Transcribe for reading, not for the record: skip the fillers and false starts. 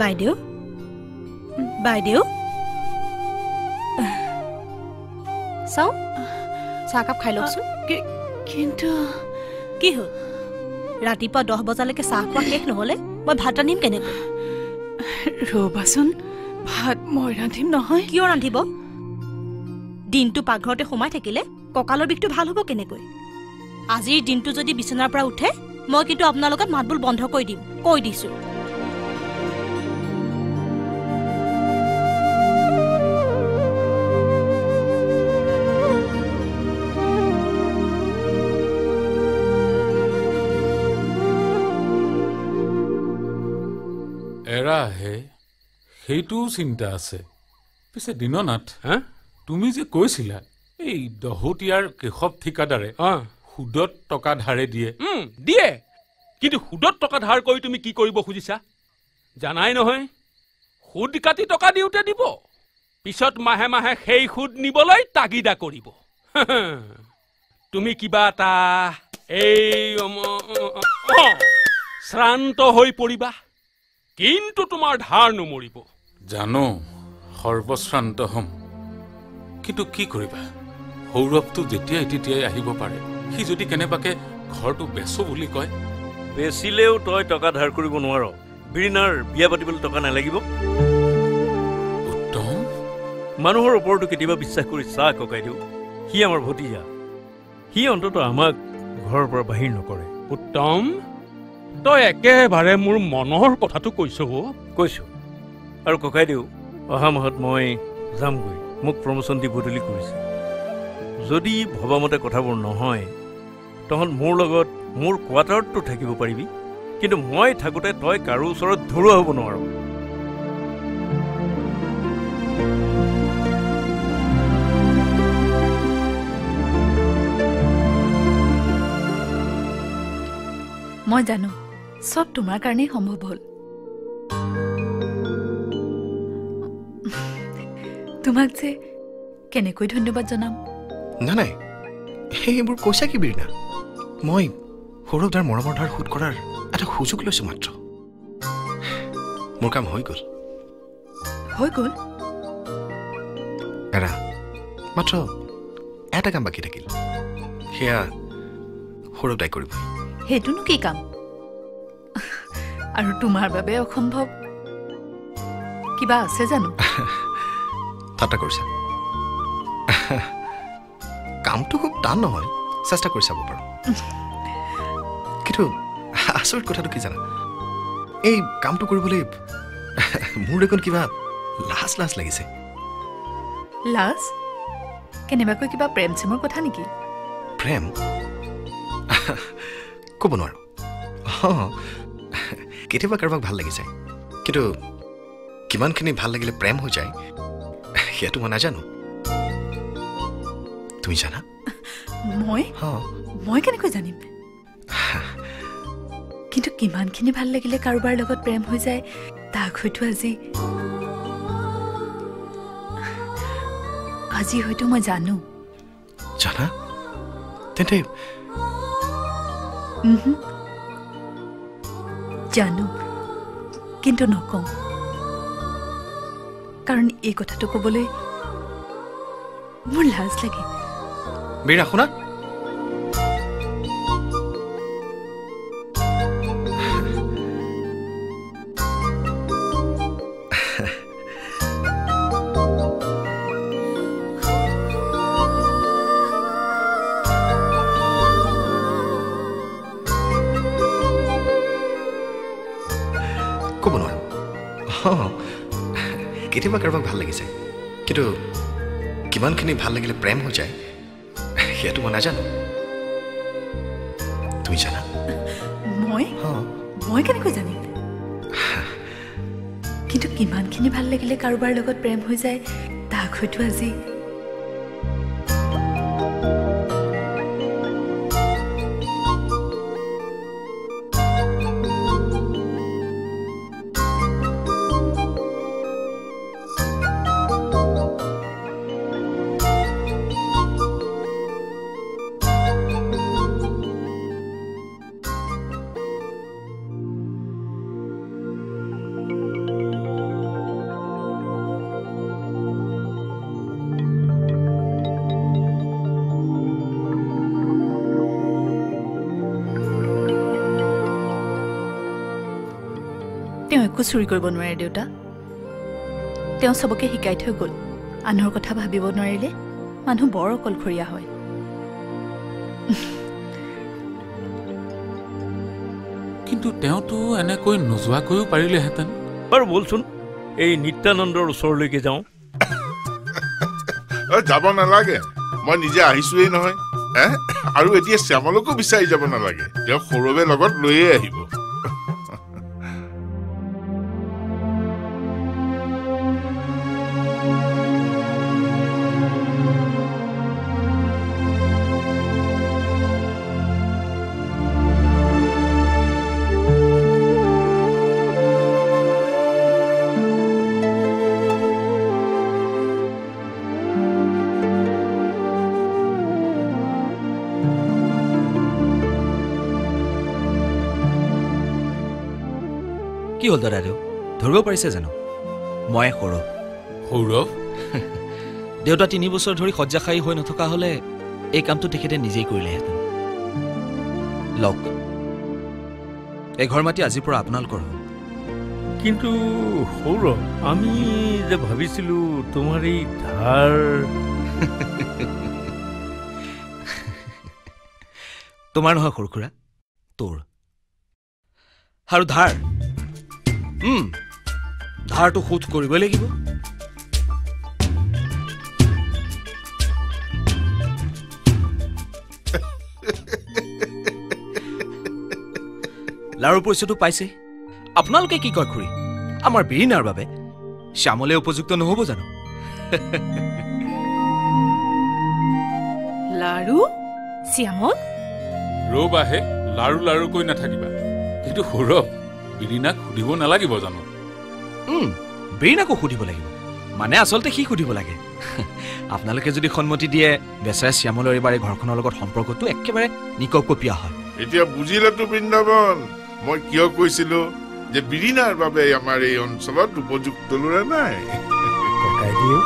বাইদেউ বাইদেউ চাও চাহকাপ খাই লওকচোন কিন্তু কি হ'ল ৰাতিপুৱা 10 বজালৈকে চাহ খোৱা শেষ নহ'লে মই ভাত ৰান্ধিম কেনেকৈ ৰ'বাচোন ভাত মই ৰান্ধিম নহয় কিয় ৰান্ধিব দিনটো পাকঘৰতে সোমাই থাকিলে কঁকালৰ বিষটো ভাল হ'ব কেনেকৈ আজিৰ দিনটো যদি বিছনাৰ পৰা উঠে মই কিন্তু আপোনাৰ লগত মাতবোল বন্ধ কৰি দিম কৈ দিছো এৰা হে সেইটোও চিন্তা আছে পিছে দিননাথ তুমি যে কৈছিলা এই দহতীয়াৰ কেশৱ ঠিকাদাৰে সুদত টকা ধাৰে দিয়ে দিয়ে কিন্তু সুদত টকা ধাৰ কৰি তুমি কি কৰিব খুজিছা জানাই নহয় সুদ কাটি টকা দিওঁতে দিব পিছত মাহে মাহে সেই সুদ নিবলৈ তাগিদা কৰিব তুমি কিবা এটা এই শ্ৰান্ত হৈ পৰিবা কিন্তু তোমাৰ ধাৰ নমৰিব জানো সৰ্বশ্ৰান্ত হম কিন্তু কি কৰিবা সৌৰভটো যেতিয়াই তেতিয়াই আহিব পাৰে সি যদি কেনেবাকে ঘৰটো বেচো বুলি কয় বেচিলেও তই টকা ধাৰ কৰিব নোৱাৰ বিৰিনাৰ বিয়া পাতিবলৈ টকা নালাগিব উত্তম মানুহৰ ওপৰতো কেতিয়াবা বিশ্বাস কৰি চাহ ককাই দিওঁ সি আমাৰ ভতিজা সি অন্তত আমাক ঘৰৰ পৰা বাহিৰ নকৰে উত্তম তই একেবাৰে মোৰ মনৰ কথাটো কৈছো আৰু ককাই দিওঁ অহা মাহত মই যামগৈ মোক প্ৰমোচন দি বদলি কৰিছে যদি ভবামতে কথাবোৰ নহয় তহঁত মোৰ লগত মোৰ কোৱাৰ্টাৰতো থাকিব পাৰিবি কিন্তু মই থাকোঁতে তই কাৰো ওচৰত ধৰুৱা হ'ব নোৱাৰ মই জানো সব তোমাৰ কাৰণেই সম্ভৱ হ'ল তোমাক যে কেনেকৈ ধন্যবাদ জনাম নাই সেইবোৰ কৈছা কি বিৰিনা মই সৌৰভদাৰ মৰমৰ ধাৰ শোধ কৰাৰ এটা সুযোগ লৈছো মাত্ৰ মোৰ কাম হৈ গ'ল এৰা মাত্ৰ এটা কাম বাকী থাকিল সেয়া সৌৰভদাই কৰিব সেইটোনো কি কাম আৰু তোমাৰ বাবে অসম্ভৱ কিবা আছে জানো ঠাট্টা কৰিছা কামটো খুব টান নহয় চেষ্টা কৰি চাব পাৰোঁ কিন্তু আচৰিত কথাটো কি জানা এই কামটো কৰিবলৈ মোৰ দেখোন কিবা লাজ লাজ লাগিছে লাজ কেনেবাকৈ কিবা প্ৰেম চেমৰ কথা নেকি প্ৰেম ক'ব নোৱাৰো কেতিয়াবা কাৰোবাক ভাল লাগি যায় কিন্তু কিমানখিনি ভাল লাগিলে প্ৰেম হৈ যায় সেয়াটো মই নাজানো তুমি জানা মই কেনেকৈ জানিম কিন্তু কিমানখিনি ভাল লাগিলে কাৰোবাৰ লগত প্ৰেম হৈ যায় তাক হয়তো আজি হয়তো মই জানো জানা তেন্তে জানো কিন্তু নকওঁ কাৰণ এই কথাটো ক'বলৈ মোৰ লাজ লাগে বিৰা শুনা ক'ব নোৱাৰো কেতিয়াবা কাৰোবাক ভাল লাগি যায় কিন্তু কিমানখিনি ভাল লাগিলে প্ৰেম হৈ যায় সেয়াটো মই নাজানো তুমি জানা মই কেনেকৈ জানিম কিন্তু কিমানখিনি ভাল লাগিলে কাৰোবাৰ লগত প্ৰেম হৈ যায় তাক হয়তো আজি একো চুৰি কৰিব নোৱাৰে দেউতা তেওঁ চবকে শিকাই থৈ গ'ল আনৰ কথা ভাবিব নোৱাৰিলে মানুহ বৰ অকলশৰীয়া হয় কিন্তু তেওঁতো এনেকৈ নোযোৱাকৈও পাৰিলেহেঁতেন বাৰু বলচোন এই নিত্যানন্দৰ ওচৰলৈকে যাওঁ যাব নালাগে মই নিজে আহিছোৱেই নহয় আৰু এতিয়া শ্যামলকো বিচাৰি যাব নালাগে তেওঁ সৌৰৱে লগত লৈয়ে আহিব কি হ'ল দাদাদেউ ধৰিব পাৰিছে জানো মই সৌৰভ সৌৰভ দেউতা 3 বছৰ ধৰি শয্যাশায়ী হৈ নথকা হলে এই কামটো তেখেতে নিজেই কৰিলেহেঁতেন লওক এই ঘৰ মাটি আজিৰ পৰা আপোনালোকৰ হ'ল কিন্তু সৌৰভ আমি যে ভাবিছিলো তোমাৰ এই ধাৰ তোমাৰ নহয় সৰুখুৰা তোৰ আৰু ধাৰ ধাৰটো শোধ কৰিবই লাগিব লাৰুৰ পইচাটো পাইছে আপোনালোকে কি কয় খুৰী আমাৰ বিৰিণাৰ বাবে শ্যামলে উপযুক্ত নহ'ব জানো লাৰু শ্যামল ৰব আহে লাৰু লাৰুকৈ নাথাকিবা কিন্তু সৌৰভ বিৰিণাক সুধিব নালাগিব জানো বিৰিণাকো সুধিব লাগিব মানে আচলতে সি সুধিব লাগে আপোনালোকে যদি সন্মতি দিয়ে বেচাৰে শ্যামলৰ এইবাৰ এই ঘৰখনৰ লগত সম্পৰ্কটো একেবাৰে নিকপকপীয়া হয় এতিয়া বুজিলেতো বৃন্দাবন মই কিয় কৈছিলো যে বিৰিণাৰ বাবে আমাৰ এই অঞ্চলত উপযুক্ত ল'ৰা নাই ককাইদেউ